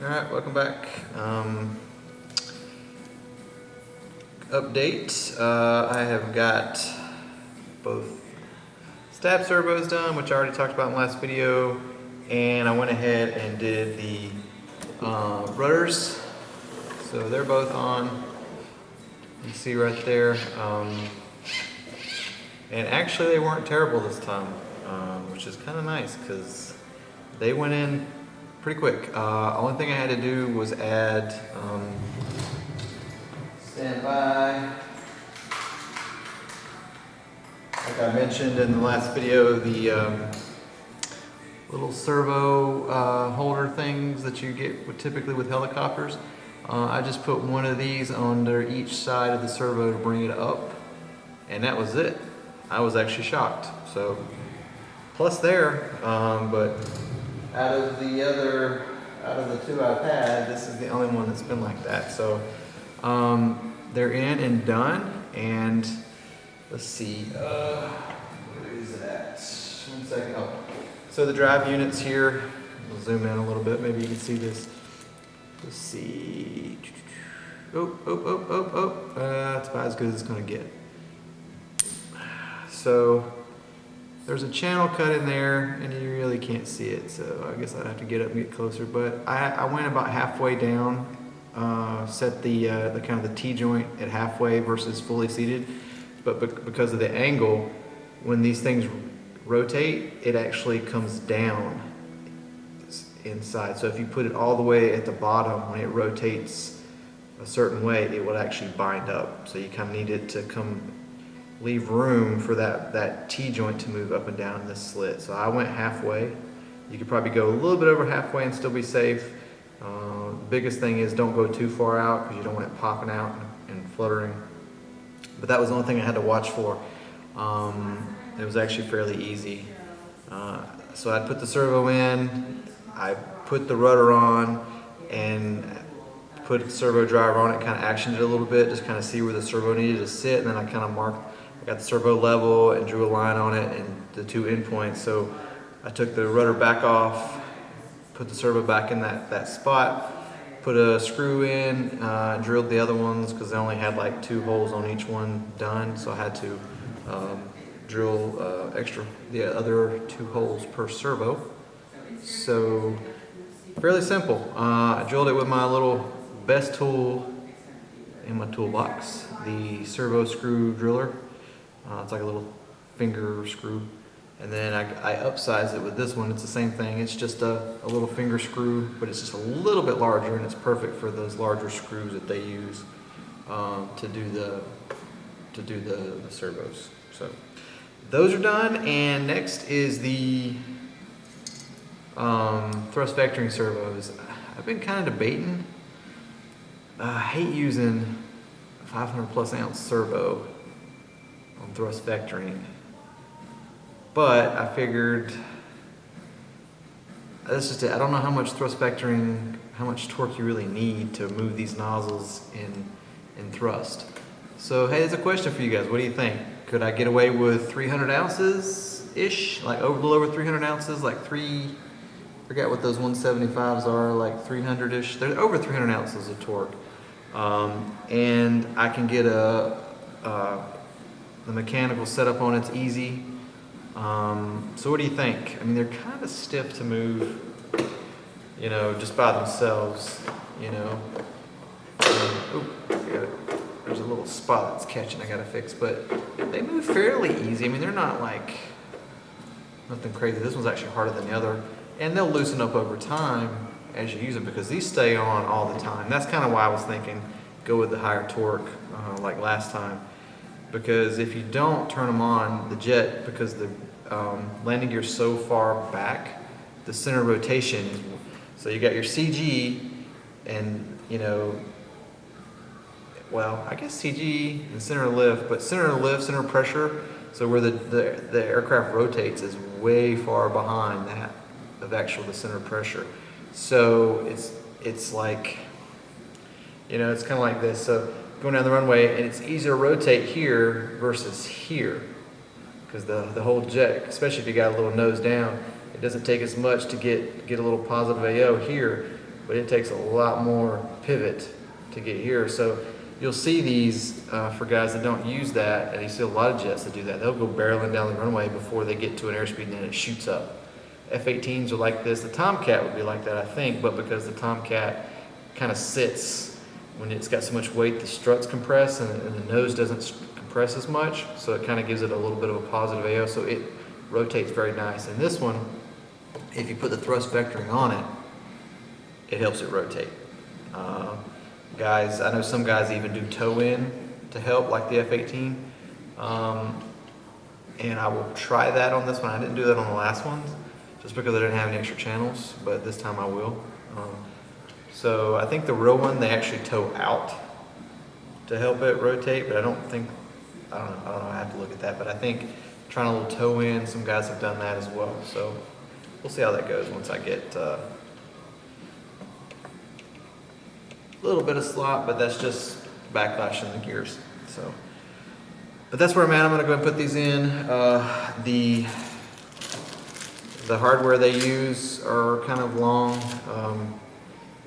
Alright, welcome back. Update. I have got both stab servos done, which I already talked about in the last video, and I went ahead and did the rudders. So they're both on. You can see right there. And actually they weren't terrible this time, which is kind of nice because they went in pretty quick. Only thing I had to do was add, stand by. Like I mentioned in the last video, the little servo holder things that you get typically with helicopters. I just put one of these under each side of the servo to bring it up, and that was it. I was actually shocked. So, plus there, but out of the two I've had, this is the only one that's been like that. So, they're in and done, and let's see, where is it at? 1 second. Oh, so the drive units here. We'll zoom in a little bit. Maybe you can see this. Let's see. That's about as good as it's going to get. So there's a channel cut in there, and you really can't see it. So I guess I'd have to get up and get closer. But I went about halfway down, set the kind of the T-joint at halfway versus fully seated. But because of the angle, when these things rotate, it actually comes down inside. So if you put it all the way at the bottom, when it rotates a certain way, it will actually bind up. So you kind of need it to leave room for that T-joint to move up and down in this slit. So I went halfway. You could probably go a little bit over halfway and still be safe. The biggest thing is don't go too far out because you don't want it popping out and fluttering. But that was the only thing I had to watch for. It was actually fairly easy. So I put the servo in, I put the rudder on, and put the servo driver on it, kind of actioned it a little bit, just kind of see where the servo needed to sit, and then I kind of marked, I got the servo level and drew a line on it and the two endpoints. So I took the rudder back off, put the servo back in that spot, put a screw in, drilled the other ones because they only had like 2 holes on each one done, so I had to drill the other 2 holes per servo. So fairly simple. I drilled it with my little best tool in my toolbox, the servo screw driller. It's like a little finger screw. And then I upsize it with this one. It's the same thing. It's just a little finger screw, but it's just a little bit larger, and it's perfect for those larger screws that they use to do the servos. So those are done, and next is the thrust vectoring servos. I've been kind of debating. I hate using a 500 plus ounce servo on thrust vectoring, but I figured that's just it. I don't know how much thrust vectoring, how much torque you really need to move these nozzles in thrust. So hey, there's a question for you guys. What do you think? Could I get away with 300 ounces-ish? Like a little over 300 ounces, like forget what those 175s are, like 300-ish. They're over 300 ounces of torque. And I can get the mechanical setup on it's easy. So what do you think? I mean, they're kind of stiff to move, you know, just by themselves, you know. There's a little spot that's catching I gotta fix, but they move fairly easy. I mean, they're not like nothing crazy. This one's actually harder than the other, and they'll loosen up over time as you use them because these stay on all the time. That's kind of why I was thinking go with the higher torque like last time, because if you don't turn them on, the jet, because the landing gear's so far back, the center rotation is, so you got your CG and, you know, well, I guess CG and center of lift, but center of lift, center of pressure, so where the aircraft rotates is way far behind that of the center of pressure. So it's like, you know, it's kind of like this. So going down the runway, and it's easier to rotate here versus here, because the whole jet, especially if you got a little nose down, it doesn't take as much to get a little positive AO here but it takes a lot more pivot to get here. So you'll see these for guys that don't use that, and you see a lot of jets that do that. They'll go barreling down the runway before they get to an airspeed, and then it shoots up. F-18s are like this. The Tomcat would be like that, I think, but because the Tomcat kind of sits when it's got so much weight, the struts compress and the nose doesn't compress as much, so it kind of gives it a little bit of a positive AO, so it rotates very nice. And this one, if you put the thrust vectoring on it, it helps it rotate. Guys, I know some guys even do toe in to help, like the F-18. And I will try that on this one. I didn't do that on the last ones, just because I didn't have any extra channels, but this time I will. So I think the real one, they actually toe out to help it rotate, but I don't know, I have to look at that, but I think trying a little toe in, some guys have done that as well. So we'll see how that goes once I get a little bit of slop, but that's just backlash in the gears. So, but that's where I'm at. I'm gonna go ahead and put these in. The hardware they use are kind of long,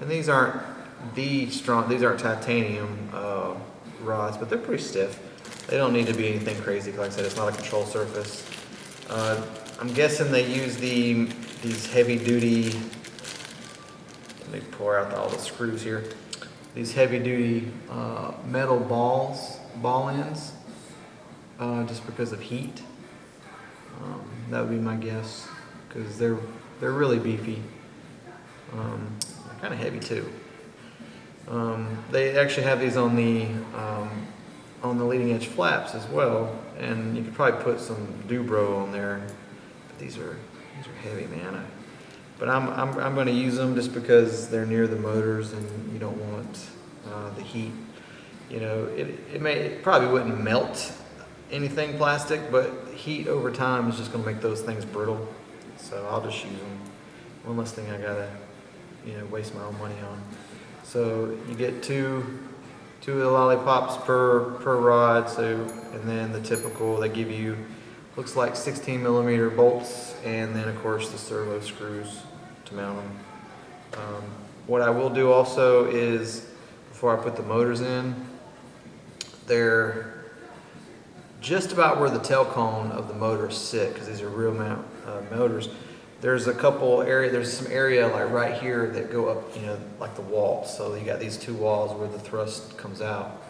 and these aren't these aren't titanium rods, but they're pretty stiff. They don't need to be anything crazy. Like I said, it's not a control surface. I'm guessing they use these heavy duty, let me pour out all the screws here. These heavy duty metal ball ends, just because of heat. That would be my guess, because they're really beefy. They're kind of heavy too. They actually have these on the leading edge flaps as well, and you could probably put some Dubro on there. But these are heavy, man. But I'm going to use them just because they're near the motors, and you don't want the heat. You know, it probably wouldn't melt anything plastic, but heat over time is just going to make those things brittle. So I'll just use them. One less thing I gotta, waste my own money on. So you get two of the lollipops per rod. So, and then the typical, they give you, looks like 16 millimeter bolts, and then of course the servo screws to mount them. What I will do also is, before I put the motors in, they're just about where the tail cone of the motors sit, because these are real mount motors. There's some area like right here that go up, like the wall. So you got these two walls where the thrust comes out.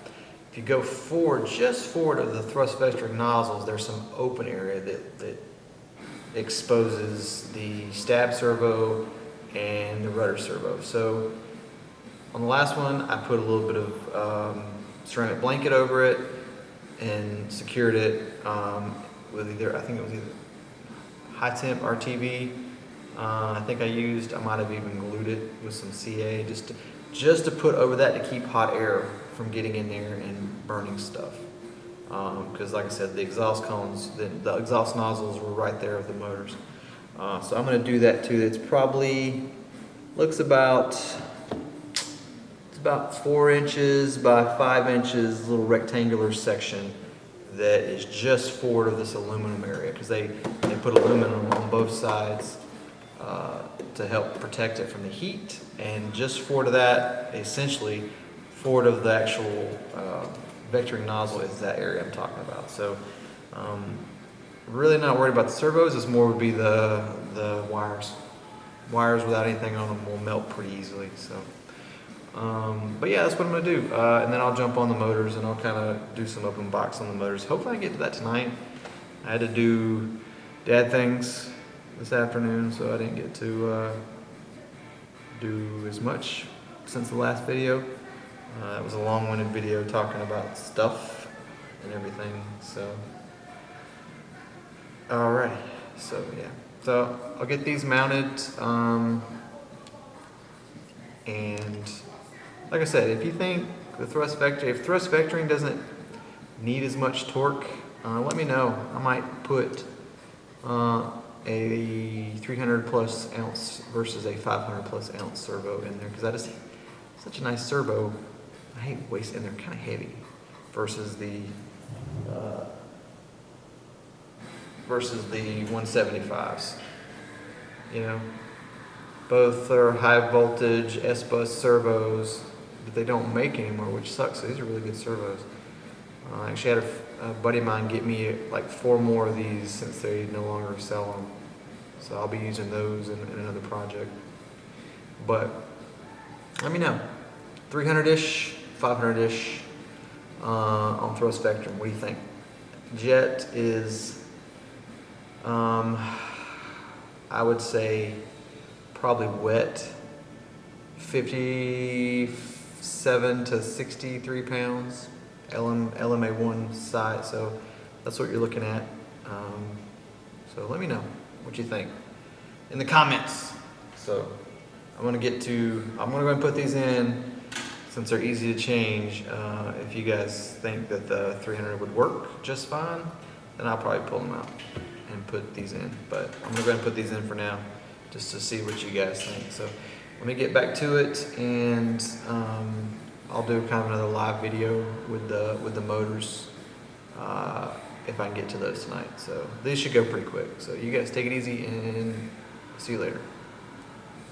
If you go forward, just forward of the thrust vectoring nozzles, there's some open area that exposes the stab servo and the rudder servo. So on the last one, I put a little bit of ceramic blanket over it and secured it with I think it was either high temp RTV. I think I might have even glued it with some CA just to put over that to keep hot air from getting in there and burning stuff. Because like I said, the exhaust cones, the exhaust nozzles were right there with the motors. So I'm going to do that too. It's probably, it's about 4 inches by 5 inches, little rectangular section that is just forward of this aluminum area, because they put aluminum on both sides to help protect it from the heat, and just forward of that, essentially forward of the actual vectoring nozzle, is that area I'm talking about. So really not worried about the servos. It's more would be the wires. Wires without anything on them will melt pretty easily. So. But yeah, that's what I'm going to do. And then I'll jump on the motors, and I'll kind of do some open box on the motors. Hopefully I get to that tonight. I had to do dad things this afternoon, so I didn't get to do as much since the last video. It was a long-winded video talking about stuff and everything. So, alright. So yeah. So I'll get these mounted. And like I said, if you think if thrust vectoring doesn't need as much torque, let me know. I might put a 300 plus ounce versus a 500 plus ounce servo in there, because that is such a nice servo. I hate wasting, and they're kind of heavy versus the 175s. Both are high voltage S-bus servos that they don't make anymore, which sucks. These are really good servos. I actually had a buddy of mine get me like 4 more of these since they no longer sell them. So I'll be using those in another project. But let me know. 300-ish, 500-ish on throw spectrum. What do you think? Jet is, I would say, probably wet, 57 to 63 pounds, LMA1 size. So that's what you're looking at. So let me know what you think in the comments. So I'm gonna go and put these in since they're easy to change. If you guys think that the 300 would work just fine, then I'll probably pull them out and put these in. But I'm gonna go ahead and put these in for now, just to see what you guys think. So let me get back to it, and I'll do kind of another live video with the motors if I can get to those tonight. So these should go pretty quick. So you guys take it easy, and see you later.